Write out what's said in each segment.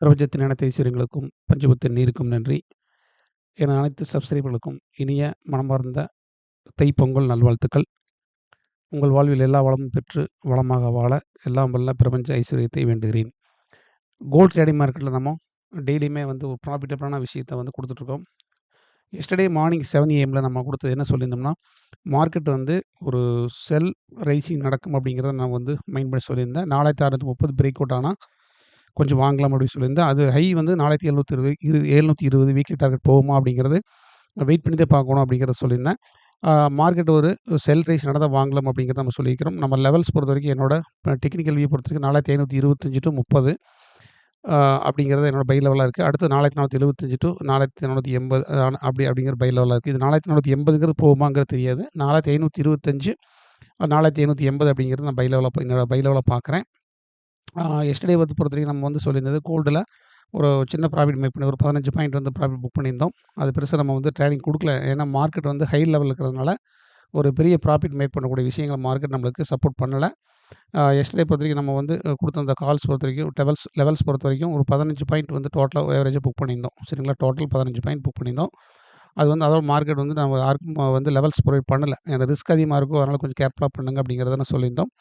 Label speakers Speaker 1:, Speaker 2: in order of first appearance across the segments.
Speaker 1: பிரபஞ்சத்தின் அனைத்து ஐஸ்வர்யங்களுக்கும் பஞ்சபூத்தின் நீருக்கும் நன்றி. என அனைத்து சப்ஸ்கிரைபர்களுக்கும் இனிய மனமார்ந்த தைப்பொங்கல் நல்வாழ்த்துக்கள். உங்கள் வாழ்வில் எல்லா வளமும் பெற்று வளமாக வாழ எல்லாம் வல்ல பிரபஞ்ச ஐஸ்வர்யத்தை வேண்டுகிறேன். கோல்ட் ட்ரேடிங் மார்க்கெட்டில் நம்ம டெய்லியுமே ஒரு ப்ராஃபிட்டபிளான விஷயத்தை கொடுத்துட்ருக்கோம். எஸ்டர்டே மார்னிங் 7 AM நம்ம கொடுத்தது என்ன சொல்லியிருந்தோம்னா, மார்க்கெட் ஒரு செல் ரைசிங் நடக்கும் அப்படிங்கிறத நான் மைண்ட் பண்ணி சொல்லியிருந்தேன். 4630 பிரேக் அவுட் ஆனால் கொஞ்சம் வாங்கலாம் அப்படின்னு சொல்லியிருந்தேன். அது ஹை 4720 வீக்லி டார்கெட் போகுமா அப்படிங்கிறது வெயிட் பண்ணி தான் பார்க்கணும் அப்படிங்கிறத சொல்லியிருந்தேன். மார்க்கெட் ஒரு செல் ரைஸ் நடந்தால் வாங்கலாம் அப்படிங்கிறத நம்ம சொல்லியிருக்கிறோம். நம்ம லெவல்ஸ் பொறுத்த வரைக்கும் என்னோட டெக்னிக்கல் வியூ பொறுத்த வரைக்கும் 4525 to 30 அப்படிங்கிறது என்னோட பை லெவலாக இருக்குது. அடுத்து 4475 to 4480 அப்படிங்கிற பை லெவலாக இருக்குது. இது 4480ங்கிறது போகுமாங்கிறது தெரியாது. 4525 4580 அப்படிங்கிறது நான் என்னோட பை லெவலாக பார்க்குறேன். எஸ்டர்டே பொறுத்த வரைக்கும் நம்ம சொல்லியிருந்தது கோல்டில் ஒரு சின்ன ப்ராஃபிட் மேக் பண்ணி ஒரு 15 பாயிண்ட் ப்ராஃபிட் புக் பண்ணியிருந்தோம். அது பெருசாக நம்ம ட்ரேடிங் கொடுக்கல. ஏன்னா மார்க்கெட் ஹை லெவலில் இருக்கிறதுனால ஒரு பெரிய ப்ராஃபிட் மேக் பண்ணக்கூடிய விஷயங்களை மார்க்கெட் நம்மளுக்கு சப்போர்ட் பண்ணலை. எஸ்டர்டே பொறுத்த வரைக்கும் நம்ம கொடுத்த அந்த கால்ஸ் பொறுத்த வரைக்கும் லெவல்ஸ் பொறுத்த வரைக்கும் ஒரு 15 பாயிண்ட் டோட்டலாக ஏவரேஜாக புக் பண்ணியிருந்தோம். சரிங்களா, டோட்டல் 15 பாயிண்ட் புக் பண்ணியிருந்தோம். அது அதோட மார்க்கெட் நம்ம யாருக்கும் லெவல்ஸ் ப்ரொவைட் பண்ணலை. எனக்கு ரிஸ்க் அதிகமாக இருக்கும், அதனால் கொஞ்சம் கேர்ஃபுல்லாக பண்ணுங்க அப்படிங்கிறத நான் சொல்லியிருந்தோம்.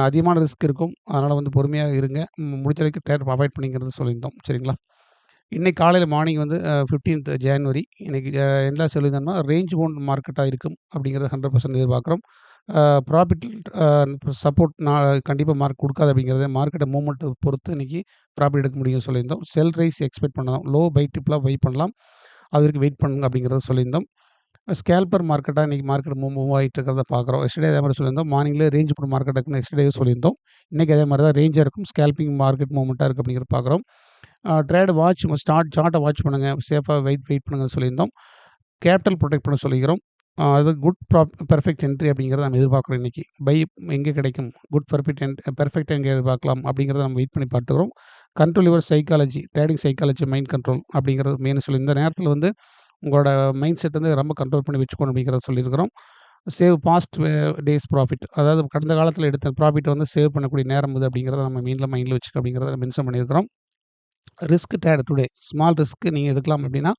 Speaker 1: அதிகமான ரிஸ்க் இருக்கும், அதனால் பொறுமையாக இருங்க, முடிஞ்ச வரைக்கும் ட்ரேட் அவாய்ட் பண்ணிங்கிறது சொல்லியிருந்தோம். சரிங்களா, இன்றைக்கி காலையில் மார்னிங் 15th January இன்றைக்கி என்ன சொல்லியிருந்தோம்னா, ரேஞ்ச் பவுண்ட் மார்க்கெட்டாக இருக்கும் அப்படிங்கிறத 100% எதிர்பார்க்குறோம். ப்ராஃபிட் சப்போர்ட் கண்டிப்பாக மார்க் கொடுக்காது அப்படிங்கிறத மார்க்கெட்டை மூவ்மெண்ட்டை பொறுத்து இன்றைக்கி ப்ராஃபிட் எடுக்க முடியும்னு சொல்லியிருந்தோம். செல் ரைஸ் எக்ஸ்பெக்ட் பண்ணலாம், லோ பை டிப்லாம் பை பண்ணலாம், அது வரைக்கும் வெயிட் பண்ணுங்க அப்படிங்கிறத சொல்லியிருந்தோம். ஸ்கேல்பர் மார்க்கெட்டாக இன்றைக்கி மார்க்கெட் மூவ் ஆகிட்டு இருக்கிறத பார்க்குறோம். எஸ்டர்டே அதே மாதிரி சொல்லியிருந்தோம். மார்னிங்கில் ரேஞ்ச் பவுண்ட் மார்க்கெட் இருக்குன்னு எஸ்டர்டே சொல்லியிருந்தோம். இன்றைக்கி அதே மாதிரி தான் ரேஞ்சாக இருக்கும், ஸ்கேல்பிங் மார்க்கெட் மூவ்மெண்ட்டாக இருக்குது அப்படிங்கிறத பார்க்குறோம். ட்ரேட் வாட்ச் சார்ட்டை வாட்ச் பண்ணுங்கள், சேஃபாக வெயிட் பண்ணுங்கன்னு சொல்லியிருந்தோம். கேபிட்டல் ப்ரொடெக்ட் பண்ண சொல்லிக்கிறோம். அது குட் பெர்ஃபெக்ட் என்ட்ரி அப்படிங்கிறத நம்ம எதிர்பார்க்குறோம். இன்றைக்கி பை எங்கே கிடைக்கும், குட் பெர்ஃபெக்ட் எங்கே எதிர்பார்க்கலாம் அப்படிங்கிறத நம்ம வெயிட் பண்ணி பார்த்துக்கிறோம். Control your psychology, trading psychology, mind control அப்படிங்கிறது மெயின் சொல்லி இந்த நேரத்தில் உங்களோட மைண்ட் செட் ரொம்ப கண்ட்ரோல் பண்ணி வச்சுக்கணும் அப்படிங்கிறத சொல்லியிருக்கிறோம். சேவ் பாஸ்ட் டேஸ் ப்ராஃபிட், அதாவது கடந்த காலத்தில் எடுத்த ப்ராஃபிட்டை சேவ் பண்ணக்கூடிய நேரம் இது அப்படிங்கிறத நம்ம மைண்டில் வச்சுக்க அப்படிங்கிறத மென்ஷன் பண்ணியிருக்கிறோம். Risk trade today small risk நீங்கள் எடுக்கலாம் அப்படின்னா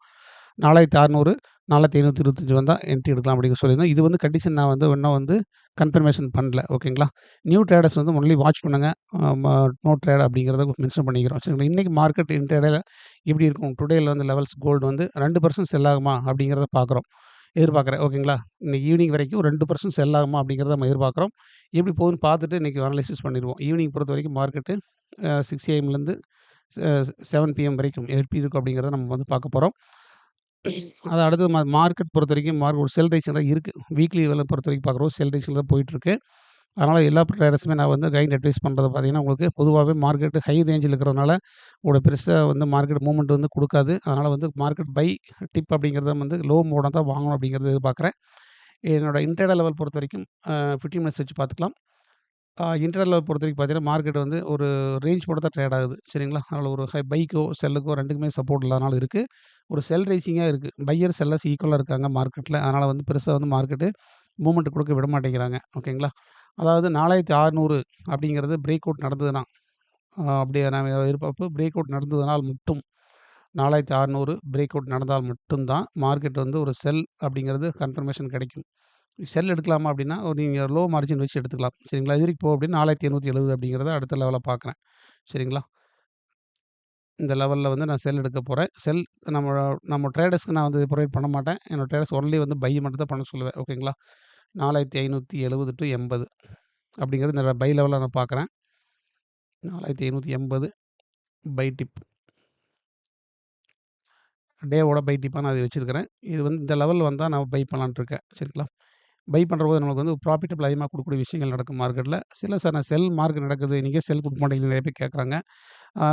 Speaker 1: 4600 4525 வந்தால் என்ட்ரி எடுக்கலாம் அப்படின்னு சொல்லியிருந்தோம். இது கண்டிஷன் நான் இன்னும் கன்ஃபர்மேஷன் பண்ணல. ஓகேங்களா, நியூ ட்ரேடர்ஸ் ஒன்லி வாட்ச் பண்ணுங்கள், நோ ட்ரேட் அப்படிங்கிறத மென்ஷன் பண்ணிக்கிறோம். சரிங்களா, இன்றைக்கி மார்க்கெட் இன்ட்ரேடில் எப்படி இருக்கும், டுடேயில் லெவல்ஸ் கோல்டு 2% செல் ஆகுமா அப்படிங்கிறத எதிர்பார்க்குறேன். ஓகேங்களா, இன்னைக்கு ஈவினிங் வரைக்கும் 2% செல் ஆகுமா அப்படிங்கிறத நம்ம எதிர்பார்க்குறோம். எப்படி போகுதுன்னு பார்த்துட்டு இன்றைக்கி அனலைசிஸ் பண்ணிடுவோம். ஈவினிங் பொறுத்த வரைக்கும் மார்க்கெட்டு 6 AM 7 PM வரைக்கும் எப்படி இருக்கும் அப்படிங்கிறத நம்ம பார்க்க போகிறோம். அது அடுத்து மார்க்கெட் பொறுத்த வரைக்கும் ஒரு செல் ரைஸில் தான் இருக்குது. வீக்லி லெவலை பொறுத்த வரைக்கும் பார்க்குறோம், செல் ரைஸில் தான் போயிட்டுருக்கு. அதனால் எல்லா ட்ரேடர்ஸுமே நான் கைண்ட் அட்வைஸ் பண்ணுறது பார்த்தீங்கன்னா, உங்களுக்கு பொதுவாகவே மார்க்கெட் ஹை ரேஞ்சில் இருக்கிறதுனால உங்களுக்கு பெருசாக மார்க்கெட் மூவ்மெண்ட் கொடுக்காது. அதனால் மார்க்கெட் பை டிப் அப்படிங்கிறத லோ மோடாக தான் வாங்கணும் அப்படிங்கிறத எதிர்பார்க்குறேன். என்னோடய இன்ட்ராடே லெவல் பொறுத்த வரைக்கும் 15 மினிட்ஸ் வச்சு பார்த்துக்கலாம். இன்ட்ராடே லெவல் பொறுத்த வரைக்கும் பார்த்தீங்கன்னா, மார்க்கெட் ஒரு ரேஞ்ச் போட்டு தான் ட்ரேட் ஆகுது. சரிங்களா, அதனால் ஒரு பைக்கோ செல்லுக்கோ ரெண்டுக்குமே சப்போர்ட் இல்லாதனால இருக்குது. ஒரு செல் ரைசிங்காக இருக்குது. பையர் செல்லர்ஸ் ஈக்குவலாக இருக்காங்க மார்க்கெட்டில். அதனால் பெருசாக மார்க்கெட்டு மூவ்மெண்ட் கொடுக்க விட மாட்டேங்கிறாங்க. ஓகேங்களா, அதாவது 4600 அப்படிங்கிறது பிரேக் அவுட் நடந்ததுன்னா, அப்படியே நான் எதிர்பார்ப்பு பிரேக் அவுட் நடந்ததுனால் மட்டும் 4600 பிரேக் அவுட் நடந்தால் மட்டும்தான் மார்க்கெட் ஒரு செல் அப்படிங்கிறது கன்ஃபர்மேஷன் கிடைக்கும். செல் எடுக்கலாமா அப்படின்னா நீங்கள் லோ மார்ஜின் வச்சு எடுத்துக்கலாம். சரிங்களா, இது வரைக்கும் அப்படின்னு 4870 அப்படிங்கிறத அடுத்த லெவலில் பார்க்குறேன். சரிங்களா, இந்த லெவலில் நான் செல் எடுக்க போகிறேன். செல் நம்ம ட்ரேடர்ஸ்க்கு நான் ப்ரொவைட் பண்ண மாட்டேன். என்னோட ட்ரேடர்ஸ் ஒன்லி பை மட்டும் தான் பண்ண சொல்லுவேன். ஓகேங்களா, 4570 to 80 அப்படிங்கிறது இந்த பை லெவலில் நான் பார்க்குறேன். 4580 பை டிப், டேவோட பை டிப்பாக நான் அதை வச்சுருக்கிறேன். இது இந்த லெவலில் வந்தால் நான் பை பண்ணலான்ட்டு இருக்கேன். சரிங்களா, பை பண்ணுறபோது நமக்கு ப்ராஃபிட்டபிள் அதிகமாக கொடுக்கக்கூடிய விஷயங்கள் நடக்கும் மார்க்கெட்டில். சார் நான் செல் மார்க்கெட் நடக்குது, நீங்கள் செல் கொடுக்க மாட்டேங்குது நிறைய பேர் கேட்குறாங்க.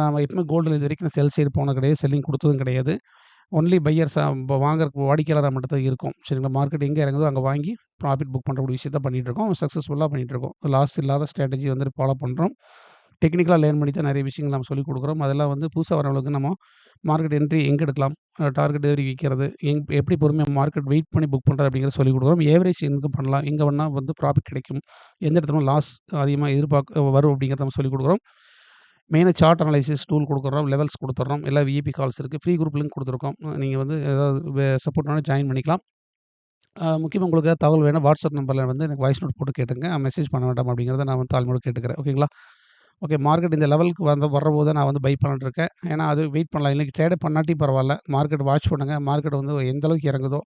Speaker 1: நம்ம எப்பவுமே கோல்டில் இது வரைக்கும் செல் சைடு போனது கிடையாது, செல்லிங் கொடுத்ததும் கிடையாது. ஒன்லி பையர்ஸ் வாங்குறதுக்கு வாடிக்கையாளராக மட்டும் தான் இருக்கும். சரிங்களா, மார்க்கெட் எங்கே இறங்குதோ அங்கே வாங்கி ப்ராஃபிட் புக் பண்ணுறக்கூடிய விஷயத்தை பண்ணிகிட்ருக்கோம். சக்ஸஸ்ஃபுல்லாக பண்ணிகிட்ருக்கோம். லாஸ் இல்லாத ஸ்ட்ராட்டஜி ஃபாலோ பண்ணுறோம். டெக்னிக்கலாக லேர்ன் பண்ணி தான் நிறைய விஷயங்கள் நம்ம சொல்லிக் கொடுக்குறோம். அதெல்லாம் புதுசாக வரவங்களுக்கு நம்ம மார்க்கெட் என்ட்ரி எங்கே எடுக்கலாம், டார்கெட் ஏறி விற்கிறது, எப்படி பொறுமையாக மார்க்கெட் வெயிட் பண்ணி புக் பண்ணுறது அப்படிங்கிறத சொல்லிக் கொடுக்குறோம். ஏவரேஜ் இன்கம் பண்ணலாம், எங்கே வேணால் ப்ராஃபிட் கிடைக்கும், எந்த இடத்துல லாஸ் அதிகமாக வரும் அப்படிங்கிறத நம்ம சொல்லிக் கொடுக்குறோம். மெயினா சார்ட் அனலைசிஸ் டூல் குடுக்குறோம், லெவல்ஸ் குடுத்துடுறோம். எல்லா விஐபி கால்ஸ் இருக்கு. ஃப்ரீ குரூப் லிங்க் குடுத்துருக்கோம். நீங்க வந்து ஏதாவது சப்போர்ட் வேணா ஜாயின் பண்ணிக்கலாம். முக்கியமா உங்களுக்கு ஏதாவது தகவல் வேணுனா வாட்ஸ்அப் நம்பர்ல வந்து எனக்கு வாய்ஸ் நோட் போட்டு கேட்டுங்க. மெசேஜ் பண்ண வேண்டாம் அப்படிங்கிறத நான் வந்து தாழ்மையோட கேட்டுக்கிறேன். ஓகேங்களா? ஓகே. மார்க்கெட் இந்த லெவலுக்கு வரம்போது நான் வந்து பை பண்ணலான்ட்டு இருக்கேன். ஏன்னா அது வெயிட் பண்ணலாம். இன்னைக்கு ட்ரேடே பண்ணாட்டி பரவால்ல. மார்க்கெட் வாட்ச் பண்ணுங்க. மார்க்கெட் வந்து எந்த அளவுக்கு இறங்குதோ,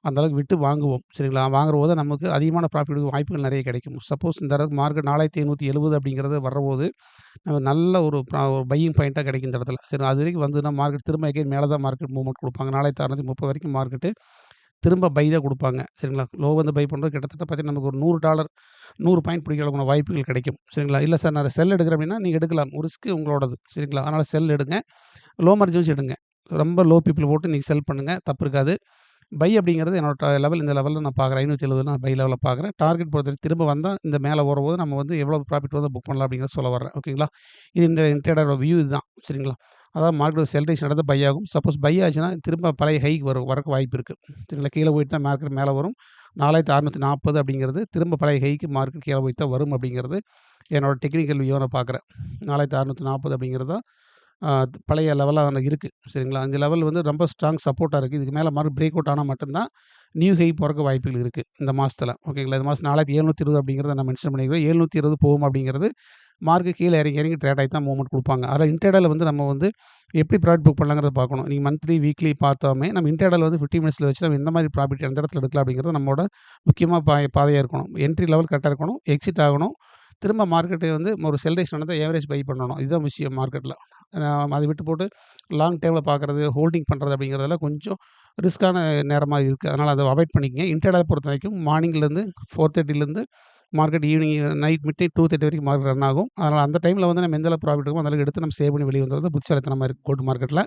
Speaker 1: அந்த அளவுக்கு விட்டு வாங்குவோம். சரிங்களா? வாங்குறபோது நமக்கு அதிகமான ப்ராஃபிட் வாய்ப்புகள் நெறைய கிடைக்கும். சப்போஸ் இந்த அளவுக்கு மார்க்கெட் 4570 அப்படிங்கிறது வரம்போது, நமக்கு நல்ல ஒரு பையிங் பாயிண்ட்டா கிடைக்கும் இந்த இடத்துல. சரி அதுவரைக்கும் வந்ததுன்னா மார்க்கெட் திரும்ப எகைன் மேல தான் மார்க்கெட் மூவ்மெண்ட் குடுப்பாங்க. 4630 வரைக்கும் மார்க்கெட்டு திரும்ப பை தான் குடுப்பாங்க. சரிங்களா? லோ வந்து பை பண்ணுறது கிட்டத்தட்ட பார்த்தீங்கன்னா, நமக்கு ஒரு $100 100 பாயிண்ட் பிடிக்கிற அளவுக்கான வாய்ப்புகள் கிடைக்கும். சரிங்களா? இல்ல சார் நான் செல் எடுக்கிறேன் அப்படின்னா, நீங்க எடுக்கலாம். ரிஸ்க் உங்களோடது. சரிங்களா? அதனால செல் எடுங்க. லோ மார்ஜின் வச்சு எடுங்க. ரொம்ப லோ பீப்பிள் போட்டு நீங்க செல் பண்ணுங்க. தப்பு இருக்காது. பை அப்படிங்கிறது என்னோட லெவல் இந்த லெவல்ல நான் பார்க்குறேன். 570 நான் பை லெவல்ல பார்க்குறேன். டார்கெட் பொறுத்தவரைக்கும் திரும்ப வந்தா இந்த மேல வரும்போது நம்ம வந்து எவ்வளோ ப்ராஃபிட் வந்து புக் பண்ணலாம் அப்படிங்கிறத சொல்ல வர்றேன். ஓகேங்களா? இது இந்த ட்ரேடரோட வியூ இதுதான். சரிங்களா? அதாவது மார்க்கெட் செல் ரேஷ் நடந்தா பை ஆகும். சப்போஸ் பை ஆச்சுன்னா திரும்ப பழைய ஹைக்கு வரக்கு வாய்ப்பு இருக்கு. சரிங்களா? கீழ போயிட்டு தான் மார்க்கெட் மேல வரும். 4640 அப்படிங்கிறது திரும்ப பழைய ஹைக்கு மார்க்கெட் கீழ போய் தான் வரும் அப்படிங்கிறது என்னோட டெக்னிக்கல் வியூவா நான் பார்க்குறேன். 4640 அப்படிங்கிறது தான் பழைய லெவலா இருக்கு. சரிங்களா? இந்த லெவல் வந்து ரொம்ப ஸ்ட்ராங் சப்போர்ட்டா இருக்கு. இதுக்கு மேல மார்க்கெட் பிரேக் அவுட் ஆனா மட்டும் தான் நியூ ஹை போறக்கு வாய்ப்புகள் இருக்கு. இந்த மாசத்துல. ஓகேங்களா? இந்த மாசம் 4720 அப்படிங்கிறத நான் மென்ஷன் பண்ணியிருக்கிறேன். 720 போகும் அப்படிங்கிறது மார்க்கெட் கீழ இறங்கி, இறங்கி ட்ரேட் ஆகி தான் மூவ்மெண்ட் குடுப்பாங்க. அதில இன்ட்ராடேல வந்து நம்ம வந்து எப்படி ப்ராஃபிட் புக் பண்ணலாங்கிறத பார்க்கணும். நீங்க மந்த்லி, வீக்லி பார்த்தோமே நம்ம இன்ட்ராடேல வந்து 15 மினிட்ஸ்ல வச்சு நம்ம எந்த மாரி ப்ராஃபிட் எந்த இடத்துல எடுக்கலாம் அப்படிங்கிறது நம்மோட முக்கியமா பாதையா இருக்கணும். என்ட்ரி லெவல் கரெக்ட்டா இருக்கணும். எக்ஸிட் ஆகணும். திரும்ப மார்க்கெட் வந்து ஒரு செல் ரேஷ் நடந்தா ஏவரேஜ் பை பண்ணணும். இதுதான் விஷயம் மார்க்கெட்ல. அத விட்டு போட்டு லாங் டேர்ம்ல பார்க்குறது, ஹோல்டிங் பண்றது அப்படிங்கிறதெல்லாம் கொஞ்சம் ரிஸ்க்கான நேரமா இருக்கு. அதனால அத அவாய்ட் பண்ணிக்கங்க. இன்ட்ராடே பொறுத்தவரைக்கும் மார்னிங்லேருந்து 4:30லேருந்து market evening night midnight 2:30 வரைக்கும் மார்க்கெட் ரன் ஆகும். அதனால அந்த டைம்ல வந்து நம்ம எந்த அளவுக்கு ப்ராஃபிட் இருக்குமோ அந்த அளவுக்கு எடுத்து நம்ம சேவ் பண்ணி வெளிய வந்துறது புத்திசாலித்தனமா இருக்கு கோல்டு மார்க்கெட்ல.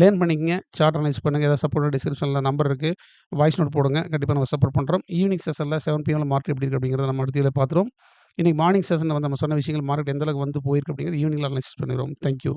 Speaker 1: லேர்ன் பண்ணிக்கங்க. சார்ட் அனலைஸ் பண்ணுங்க. ஏதாவது சப்போர்ட் டிஸ்கிரிப்ஷன்ல நம்பர் இருக்கு. வாய்ஸ் நோட் போடுங்க. கண்டிப்பா நம்ம சப்போர்ட் பண்றோம். ஈவினிங் செஷன்ல 7 பிஎம்ல மார்க்கெட் எப்படி இருக்கு அப்படிங்கிறத நம்ம அடுத்த இதுல பார்த்துருவோம். இன்னைக்கு மார்னிங் செஷன்ல வந்து நம்ம சொன்ன விஷயங்கள் மார்க்கெட் எந்த அளவுக்கு வந்து போயிருக்கு அப்படிங்கிறது ஈவினிங்ல அனலைசிஸ் பண்ணிருவோம். Thank you.